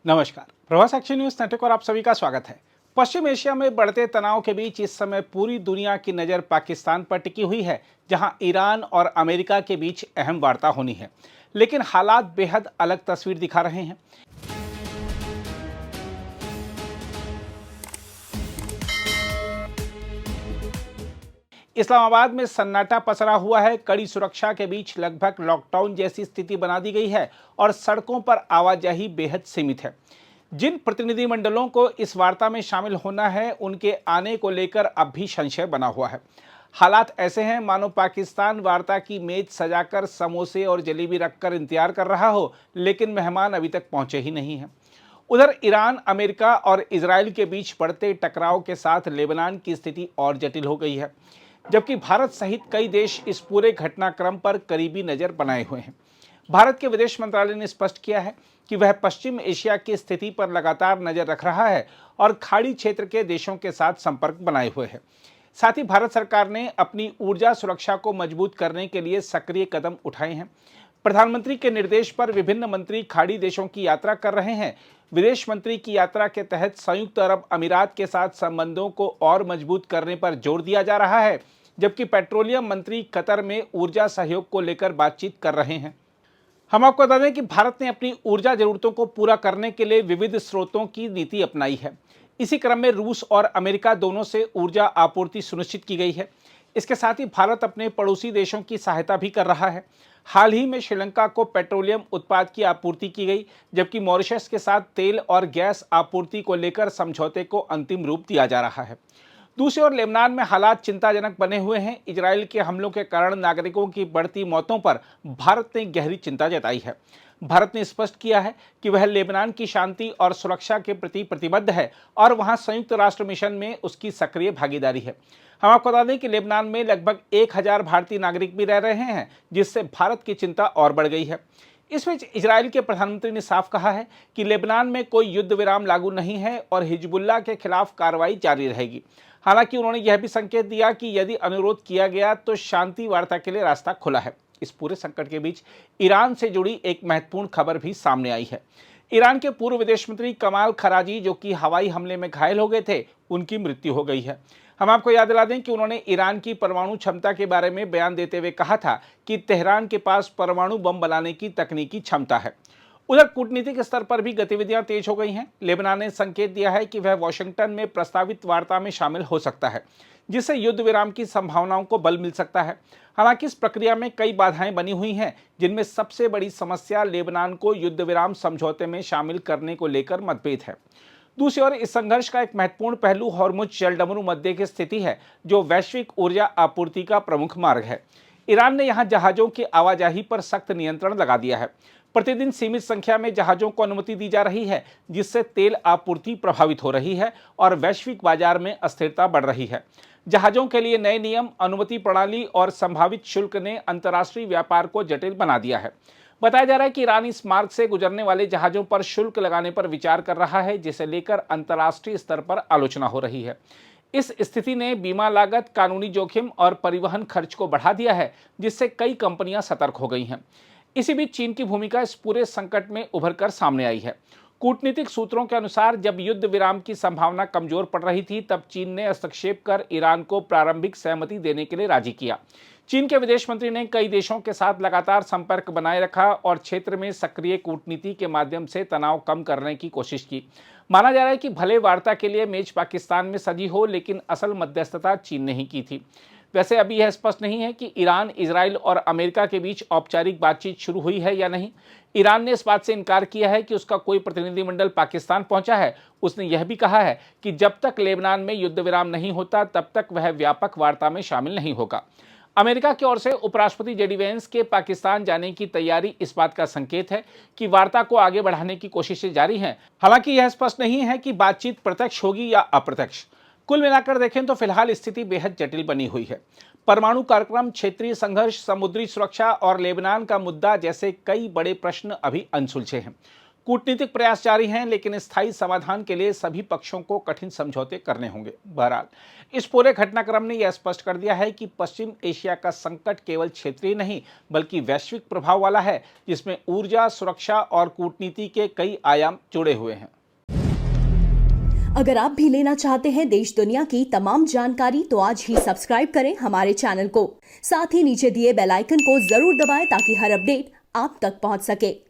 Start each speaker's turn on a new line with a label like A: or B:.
A: नमस्कार। Prabhas action news network और आप सभी का स्वागत है। पश्चिम एशिया में बढ़ते तनाव के बीच इस समय पूरी दुनिया की नज़र पाकिस्तान पर टिकी हुई है, जहां ईरान और अमेरिका के बीच अहम वार्ता होनी है। लेकिन हालात बेहद अलग तस्वीर दिखा रहे हैं। इस्लामाबाद में सन्नाटा पसरा हुआ है। कड़ी सुरक्षा के बीच लगभग लॉकडाउन जैसी स्थिति बना दी गई है और सड़कों पर आवाजाही बेहद सीमित है। जिन प्रतिनिधिमंडलों को इस वार्ता में शामिल होना है, उनके आने को लेकर अब भी संशय बना हुआ है। हालात ऐसे हैं मानो पाकिस्तान वार्ता की मेज सजाकर समोसे और जलेबी रखकर इंतजार कर रहा हो, लेकिन मेहमान अभी तक पहुंचे ही नहीं हैं। उधर ईरान, अमेरिका और इजराइल के बीच बढ़ते टकराव के साथ लेबनान की स्थिति और जटिल हो गई है, जबकि भारत सहित कई देश इस पूरे घटनाक्रम पर करीबी नजर बनाए हुए हैं। भारत के विदेश मंत्रालय ने स्पष्ट किया है कि वह पश्चिम एशिया की स्थिति पर लगातार नजर रख रहा है और खाड़ी क्षेत्र के देशों के साथ संपर्क बनाए हुए है। साथ ही भारत सरकार ने अपनी ऊर्जा सुरक्षा को मजबूत करने के लिए सक्रिय कदम उठाए हैं। प्रधानमंत्री के निर्देश पर विभिन्न मंत्री खाड़ी देशों की यात्रा कर रहे हैं। विदेश मंत्री की यात्रा के तहत संयुक्त अरब अमीरात के साथ संबंधों को और मजबूत करने पर जोर दिया जा रहा है, जबकि पेट्रोलियम मंत्री कतर में ऊर्जा सहयोग को लेकर बातचीत कर रहे हैं। हम आपको बता दें कि भारत ने अपनी ऊर्जा जरूरतों को पूरा करने के लिए विविध स्रोतों की नीति अपनाई है। इसी क्रम में रूस और अमेरिका दोनों से ऊर्जा आपूर्ति सुनिश्चित की गई है। इसके साथ ही भारत अपने पड़ोसी देशों की सहायता भी कर रहा है। हाल ही में श्रीलंका को पेट्रोलियम उत्पाद की आपूर्ति की गई, जबकि मॉरिशस के साथ तेल और गैस आपूर्ति को लेकर समझौते को अंतिम रूप दिया जा रहा है। दूसरी ओर लेबनान में हालात चिंताजनक बने हुए हैं। इजरायल के हमलों के कारण नागरिकों की बढ़ती मौतों पर भारत ने गहरी चिंता जताई है। भारत ने स्पष्ट किया है कि वह लेबनान की शांति और सुरक्षा के प्रति प्रतिबद्ध है और वहां संयुक्त राष्ट्र मिशन में उसकी सक्रिय भागीदारी है। हम आपको बता दें कि लेबनान में लगभग 1000 भारतीय नागरिक भी रह रहे हैं, जिससे भारत की चिंता और बढ़ गई है। इस बीच इजरायल के प्रधानमंत्री ने साफ कहा है कि लेबनान में कोई युद्ध विराम लागू नहीं है और हिजबुल्लाह के खिलाफ कार्रवाई जारी रहेगी। हालांकि उन्होंने यह भी संकेत दिया कि यदि अनुरोध किया गया तो शांति वार्ता के लिए रास्ता खुला है। इस पूरे संकट के बीच ईरान से जुड़ी एक महत्वपूर्ण खबर भी सामने आई है। ईरान के पूर्व विदेश मंत्री कमाल खराजी, जो कि हवाई हमले में घायल हो गए थे, उनकी मृत्यु हो गई है। हम आपको याद दिला दें कि उन्होंने ईरान की परमाणु क्षमता के बारे में बयान देते हुए कहा था कि तेहरान के पास परमाणु बम बनाने की तकनीकी क्षमता है। उधर कूटनीतिक स्तर पर भी गतिविधियां तेज हो गई हैं। लेबनान ने संकेत दिया है कि वह वॉशिंगटन में प्रस्तावित वार्ता में शामिल हो सकता है, जिससे युद्ध विराम की संभावनाओं को बल मिल सकता है। हालांकि इस प्रक्रिया में कई बाधाएं बनी हुई हैं, जिनमें सबसे बड़ी समस्या लेबनान को युद्ध विराम समझौते में शामिल करने को लेकर मतभेद है। दूसरी ओर इस संघर्ष का एक महत्वपूर्ण पहलू हॉर्मुज जलडमरू मध्य की स्थिति है, जो वैश्विक ऊर्जा आपूर्ति का प्रमुख मार्ग है। ईरान ने यहां जहाजों की आवाजाही पर सख्त नियंत्रण लगा दिया है। प्रतिदिन सीमित संख्या में जहाजों को अनुमति दी जा रही है, जिससे तेल आपूर्ति प्रभावित हो रही है और वैश्विक बाजार में अस्थिरता बढ़ रही है। जहाजों के लिए नए नियम, अनुमति प्रणाली और संभावित शुल्क ने अंतर्राष्ट्रीय व्यापार को जटिल बना दिया है। बताया जा रहा है कि ईरान इस मार्ग से गुजरने वाले जहाजों पर शुल्क लगाने पर विचार कर रहा है, जिसे लेकर अंतर्राष्ट्रीय स्तर पर आलोचना हो रही है। इस स्थिति ने बीमा लागत, कानूनी जोखिम और परिवहन खर्च को बढ़ा दिया है, जिससे कई कंपनियां सतर्क हो गई हैं। इसी बीच चीन की भूमिका इस पूरे संकट में उभर कर सामने आई है। कूटनीतिक सूत्रों के अनुसार जब युद्ध विराम की संभावना कमजोर पड़ रही थी, तब चीन ने हस्तक्षेप कर ईरान को प्रारंभिक सहमति देने के लिए राजी किया। चीन के विदेश मंत्री ने कई देशों के साथ लगातार संपर्क बनाए रखा और क्षेत्र में सक्रिय कूटनीति के माध्यम से तनाव कम करने की कोशिश की। माना जा रहा है कि भले वार्ता के लिए मेज पाकिस्तान में सजी हो, लेकिन असल मध्यस्थता चीन ने ही की थी। वैसे अभी यह स्पष्ट नहीं है कि ईरान, इजराइल और अमेरिका के बीच औपचारिक बातचीत शुरू हुई है या नहीं। ईरान ने इस बात से इनकार किया है कि उसका कोई प्रतिनिधिमंडल पाकिस्तान पहुंचा है। उसने यह भी कहा है कि जब तक लेबनान में युद्ध विराम नहीं होता, तब तक वह व्यापक वार्ता में शामिल नहीं होगा। अमेरिका की ओर से उपराष्ट्रपति जेडी वेंस के पाकिस्तान जाने की तैयारी इस बात का संकेत है कि वार्ता को आगे बढ़ाने की कोशिशें जारी हैं। हालांकि यह स्पष्ट नहीं है कि बातचीत प्रत्यक्ष होगी या अप्रत्यक्ष। कुल मिलाकर देखें तो फिलहाल स्थिति बेहद जटिल बनी हुई है। परमाणु कार्यक्रम, क्षेत्रीय संघर्ष, समुद्री सुरक्षा और लेबनान का मुद्दा जैसे कई बड़े प्रश्न अभी अनसुलझे हैं। कूटनीतिक प्रयास जारी हैं, लेकिन स्थायी समाधान के लिए सभी पक्षों को कठिन समझौते करने होंगे। बहरहाल, इस पूरे घटनाक्रम ने यह स्पष्ट कर दिया है कि पश्चिम एशिया का संकट केवल क्षेत्रीय नहीं बल्कि वैश्विक प्रभाव वाला है, जिसमें ऊर्जा, सुरक्षा और कूटनीति के कई आयाम जुड़े हुए हैं।
B: अगर आप भी लेना चाहते हैं देश दुनिया की तमाम जानकारी तो आज ही सब्सक्राइब करें हमारे चैनल को। साथ ही नीचे दिए बेल आइकन को जरूर दबाएं ताकि हर अपडेट आप तक पहुंच सके।